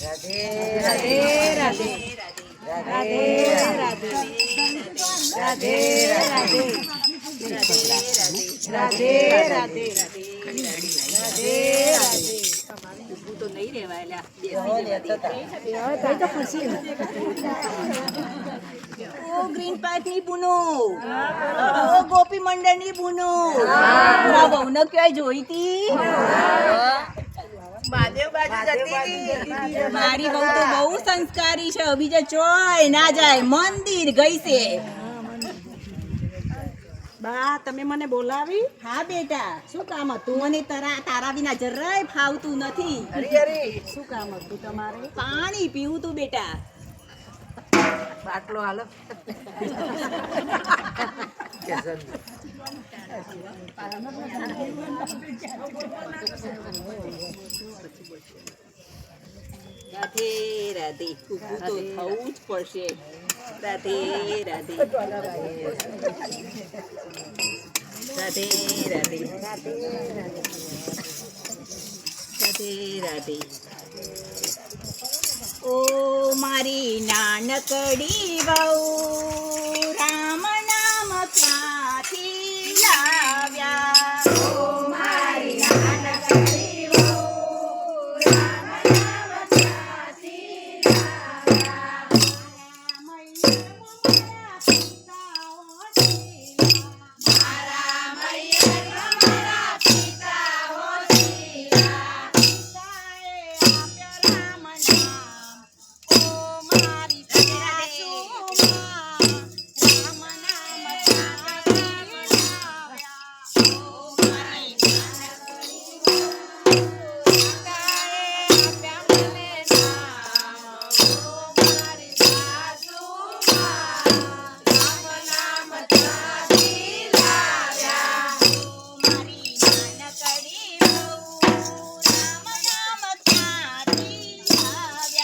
राधे राधे राधे राधे राधे राधे राधे राधे राधे राधे राधे तो नहीं रेवायला ओ green park ની બુનો ઓ ગોપી મંડળ ની બુનો આ બહુને ક્યાંય જોઈતી મહાદેવ બાજુ જતી મારી બહુ તો બહુ સંસ્કારી છે બીજે ચોય ના જાય મંદિર ગઈ છે બા તમે મને બોલાવી? હા બેટા શું કામ હતું મને તારા વિના જરાય ફાવતું નથી શું કામ હતું તમારે? પાણી પીવું તું બેટા બાટલો હાલો. રાધે રાધે ઊભું તો થવું જ પડશે રાધે રાધે રાધે રાધે રાધે રાધે ઓ મારી નાનકડી વહુ રામ નામ ક્યાંથી લાવ્યા ઓ મારી નાનકડી વહુ રામ નામ ક્યાંથી લાવ્યા મારા મૈયર મારા પિતાઓ શીલા પિતાએ આપ્યા રામ નામ ઓ મારી સાસુમાં રામ નામ ક્યાંથી લાવ્યા ઓ મારી નાનકડી વહુ પિતાએ આપ્યા મને નામ ઓ મારી સાસુમાં રામ નામ ક્યાંથી લાવ્યા ઓ મારી નાનકડી વહુ રામ નામ ક્યાંથી લાવ્યા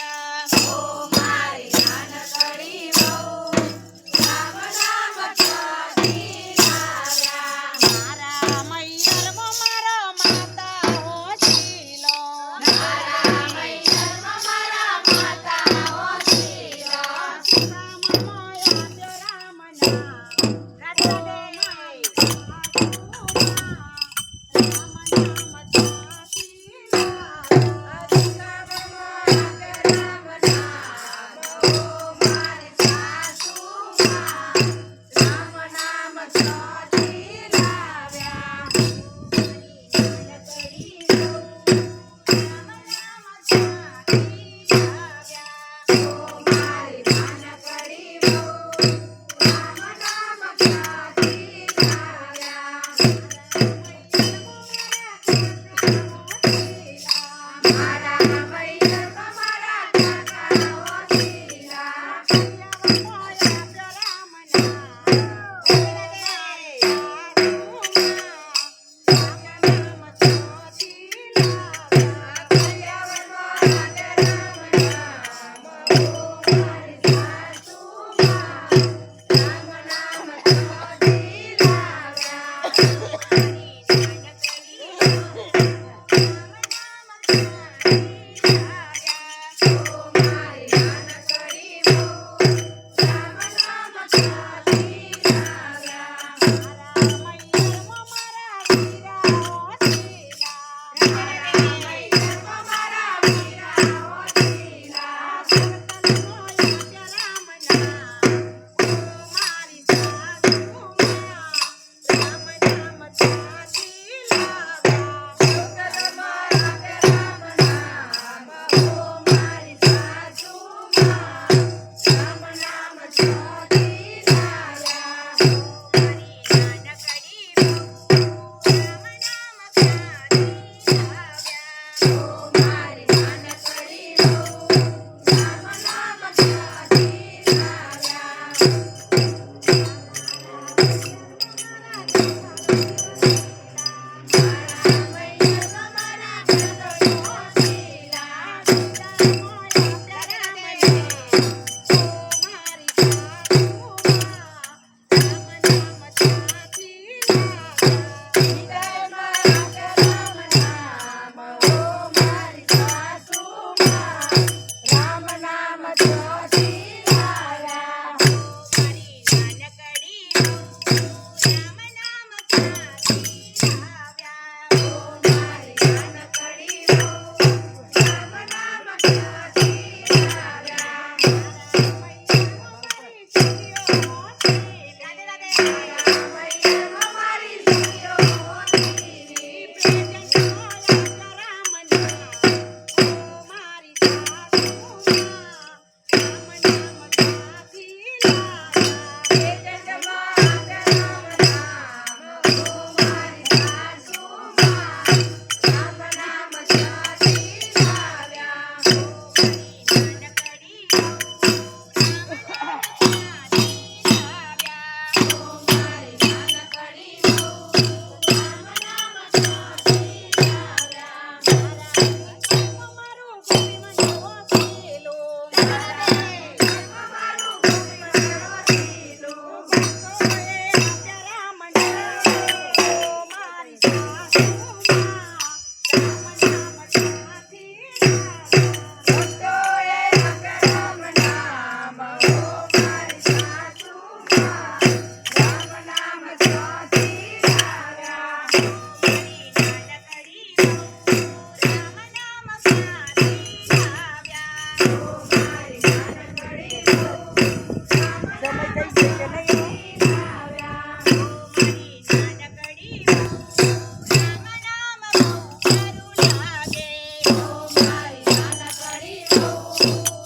ઓ